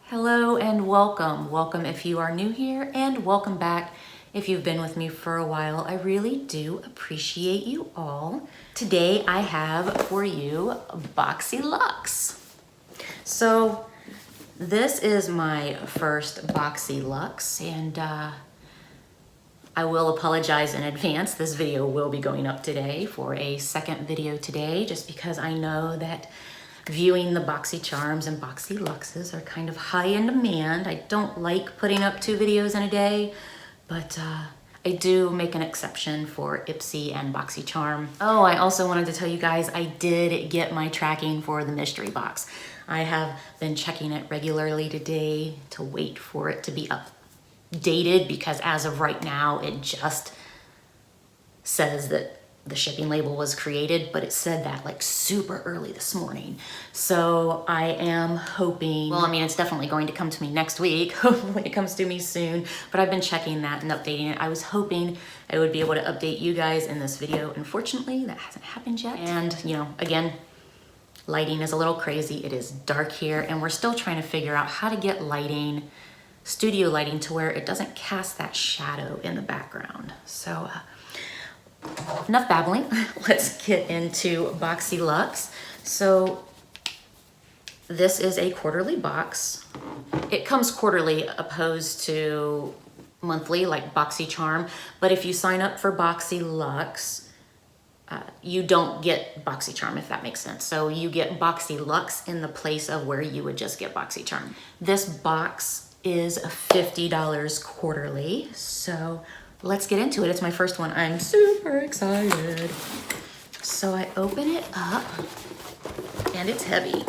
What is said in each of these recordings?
Hello and welcome. Welcome if you are new here, and welcome back if you've been with me for a while. I really do appreciate you all. Today I have for you Boxyluxe. So this is my first Boxyluxe, and I will apologize in advance. This video will be going up today for a second video today, just because I know that viewing the Boxycharms and Boxyluxes are kind of high in demand. I don't like putting up 2 videos in a day, but I do make an exception for Ipsy and Boxycharm. Oh, I also wanted to tell you guys I did get my tracking for the mystery box. I have been checking it regularly today to wait for it to be updated, because as of right now, it just says that the shipping label was created, but it said that like super early this morning. So I am hoping, well, I mean, it's definitely going to come to me next week. Hopefully it comes to me soon, but I've been checking that and updating it. I was hoping I would be able to update you guys in this video. Unfortunately, that hasn't happened yet. And you know, again, lighting is a little crazy. It is dark here, and we're still trying to figure out how to get lighting, studio lighting, to where it doesn't cast that shadow in the background. So enough babbling. Let's get into Boxyluxe. So this is a quarterly box. It comes quarterly opposed to monthly like Boxycharm, but if you sign up for Boxyluxe, you don't get Boxycharm, if that makes sense. So you get Boxyluxe in the place of where you would just get Boxycharm. This box is $50 quarterly, so let's get into it. It's my first one. I'm super excited. So I open it up, and it's heavy.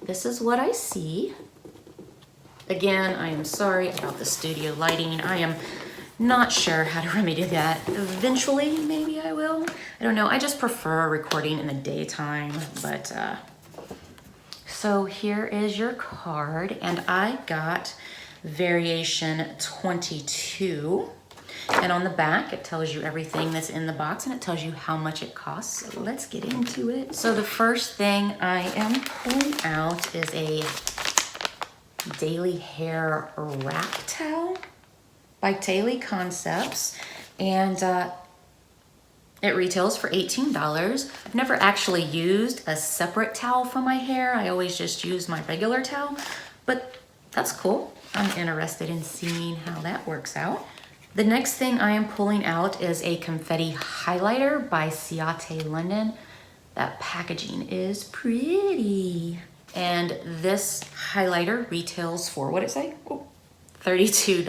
This is what I see. Again, I am sorry about the studio lighting. I am not sure how to remedy that. Eventually, maybe I will. I don't know. I just prefer recording in the daytime, but so here is your card, and I got variation 22. And on the back, it tells you everything that's in the box, and it tells you how much it costs. So let's get into it. So the first thing I am pulling out is a daily hair wrap towel by Daily Concepts, and it retails for $18. I've never actually used a separate towel for my hair. I always just use my regular towel, but that's cool. I'm interested in seeing how that works out. The next thing I am pulling out is a confetti highlighter by Ciate London. That packaging is pretty. And this highlighter retails for, what did it say? Oh, $32.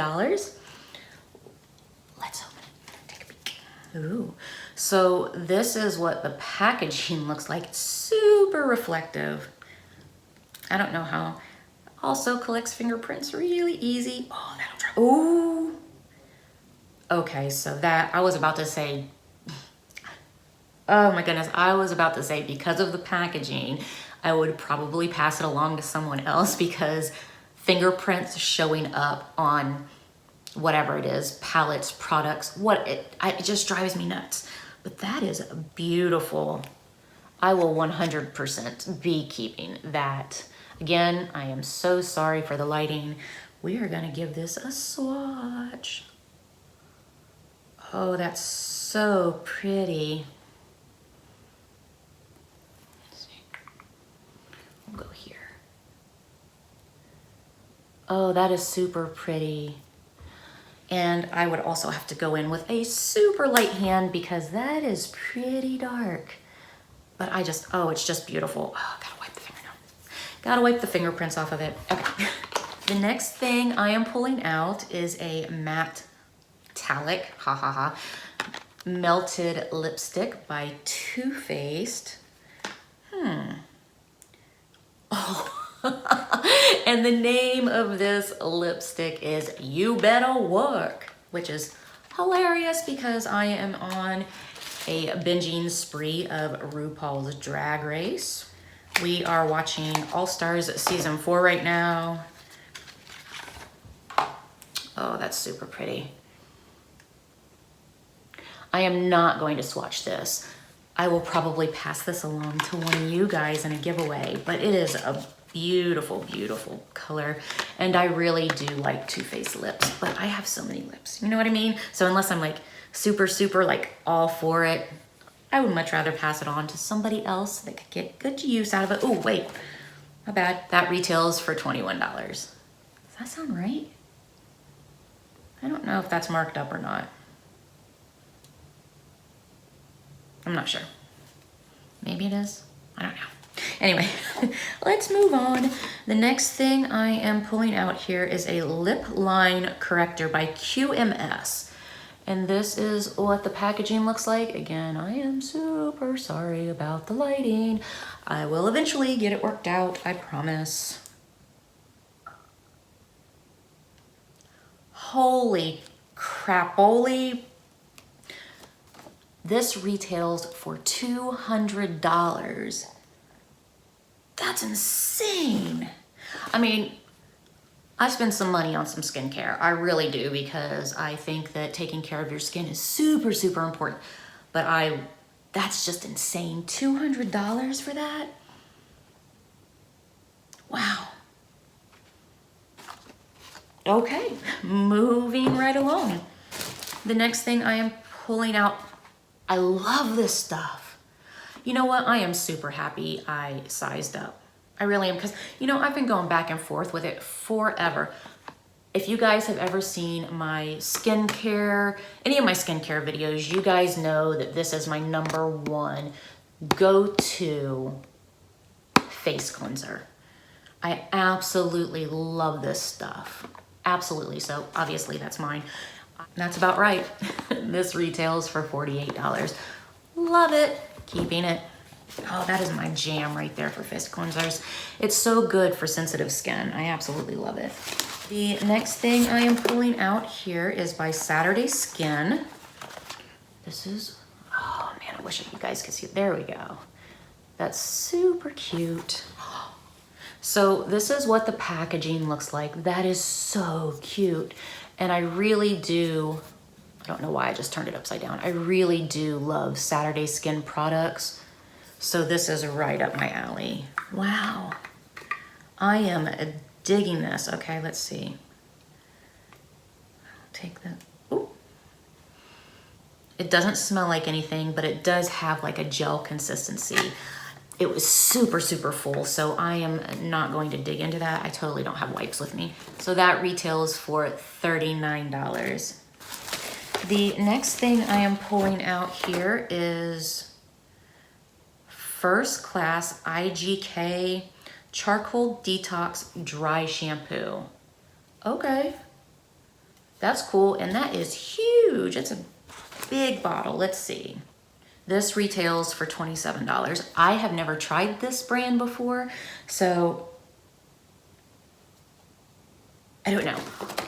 Let's open it, take a peek. Ooh, so this is what the packaging looks like. It's super reflective. I don't know how. Also collects fingerprints really easy. Oh, that'll drop. Ooh. Okay, so that, I was about to say, oh my goodness, I was about to say because of the packaging, I would probably pass it along to someone else, because fingerprints showing up on whatever it is, palettes, products, it just drives me nuts. But that is beautiful. I will 100% be keeping that. Again, I am so sorry for the lighting. We are gonna give this a swatch. Oh, that's so pretty. Let's see. We'll go here. Oh, that is super pretty. And I would also have to go in with a super light hand, because that is pretty dark. But oh, it's just beautiful. Oh, gotta wipe the fingernail. Gotta wipe the fingerprints off of it. Okay. The next thing I am pulling out is a matte metallic, melted lipstick by Too Faced. Oh, and the name of this lipstick is You Better Work, which is hilarious because I am on a binging spree of RuPaul's Drag Race. We are watching All Stars Season 4 right now. Oh, that's super pretty. I am not going to swatch this. I will probably pass this along to one of you guys in a giveaway, but it is a Beautiful, beautiful color. And I really do like Too Faced lips, but I have so many lips, you know what I mean? So unless I'm like super, super like all for it, I would much rather pass it on to somebody else that could get good use out of it. Oh, wait, my bad. That retails for $21. Does that sound right? I don't know if that's marked up or not. I'm not sure. Maybe it is. I don't know. Anyway, let's move on. The next thing I am pulling out here is a lip line corrector by QMS. And this is what the packaging looks like. Again, I am super sorry about the lighting. I will eventually get it worked out, I promise. Holy crapoli. This retails for $200. That's insane. I mean, I spend some money on some skincare. I really do, because I think that taking care of your skin is super, super important. But that's just insane. $200 for that? Wow. Okay, moving right along. The next thing I am pulling out, I love this stuff. You know what? I am super happy I sized up. I really am, because, you know, I've been going back and forth with it forever. If you guys have ever seen my skincare, any of my skincare videos, you guys know that this is my #1 go-to face cleanser. I absolutely love this stuff. Absolutely. So obviously that's mine. That's about right. This retails for $48. Love it. Keeping it. Oh, that is my jam right there for face cleansers. It's so good for sensitive skin. I absolutely love it. The next thing I am pulling out here is by Saturday Skin. This is, oh man, I wish you guys could see it. There we go. That's super cute. So this is what the packaging looks like. That is so cute. And I really do, I don't know why I just turned it upside down. I really do love Saturday Skin products. So this is right up my alley. Wow. I am digging this. Okay, let's see. Take that. Ooh. It doesn't smell like anything, but it does have like a gel consistency. It was super, super full, so I am not going to dig into that. I totally don't have wipes with me. So that retails for $39. The next thing I am pulling out here is First Class IGK Charcoal Detox Dry Shampoo. Okay, that's cool, and that is huge. It's a big bottle. Let's see. This retails for $27. I have never tried this brand before, so I don't know.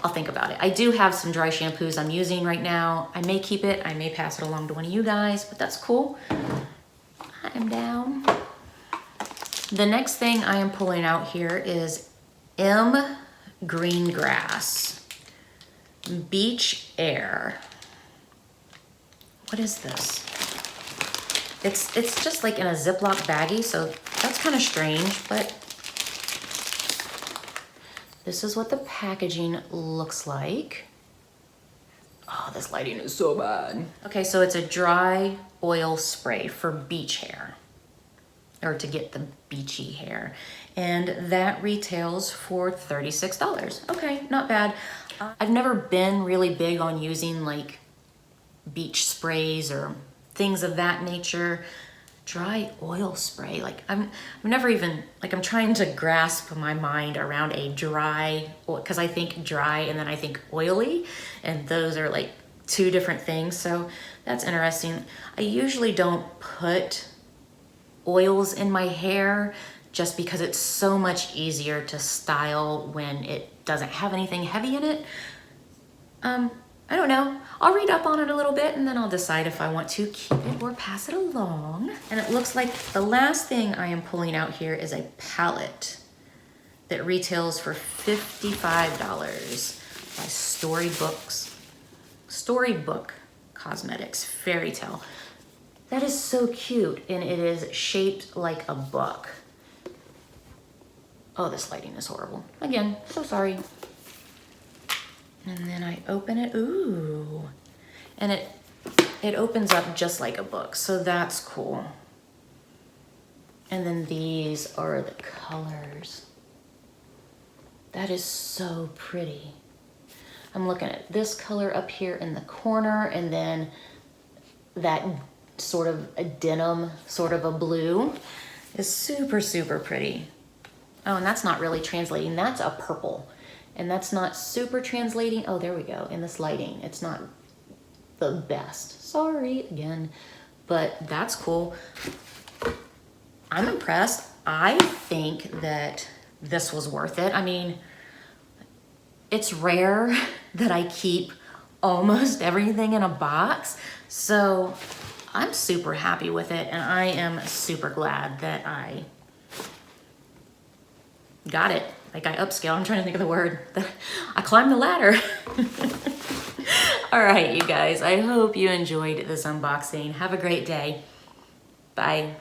I'll think about it. I do have some dry shampoos I'm using right now. I may keep it. I may pass it along to one of you guys, but that's cool. I'm down. The next thing I am pulling out here is M Greengrass Beach Air. What is this? It's just like in a Ziploc baggie, so that's kind of strange, but this is what the packaging looks like. Oh, this lighting is so bad. Okay, so it's a dry oil spray for beach hair, or to get the beachy hair. And that retails for $36. Okay, not bad. I've never been really big on using like beach sprays or things of that nature. Dry oil spray, like I'm never even, like I'm trying to grasp my mind around a dry, because I think dry and then I think oily, and those are like two different things. So that's interesting. I usually don't put oils in my hair just because it's so much easier to style when it doesn't have anything heavy in it. I don't know. I'll read up on it a little bit and then I'll decide if I want to keep it or pass it along. And it looks like the last thing I am pulling out here is a palette that retails for $55 by Storybook Cosmetics Fairy Tale. That is so cute, and it is shaped like a book. Oh, this lighting is horrible. Again, so sorry. And then I open it, ooh. And it opens up just like a book, so that's cool. And then these are the colors. That is so pretty. I'm looking at this color up here in the corner, and then that sort of a denim, sort of a blue is super, super pretty. Oh, and that's not really translating. That's a purple. And that's not super translating. Oh, there we go. In this lighting, it's not the best. Sorry again, but that's cool. I'm impressed. I think that this was worth it. I mean, it's rare that I keep almost everything in a box. So I'm super happy with it, and I am super glad that I got it. Like I upscaled, I'm trying to think of the word. I climbed the ladder. All right, you guys, I hope you enjoyed this unboxing. Have a great day. Bye.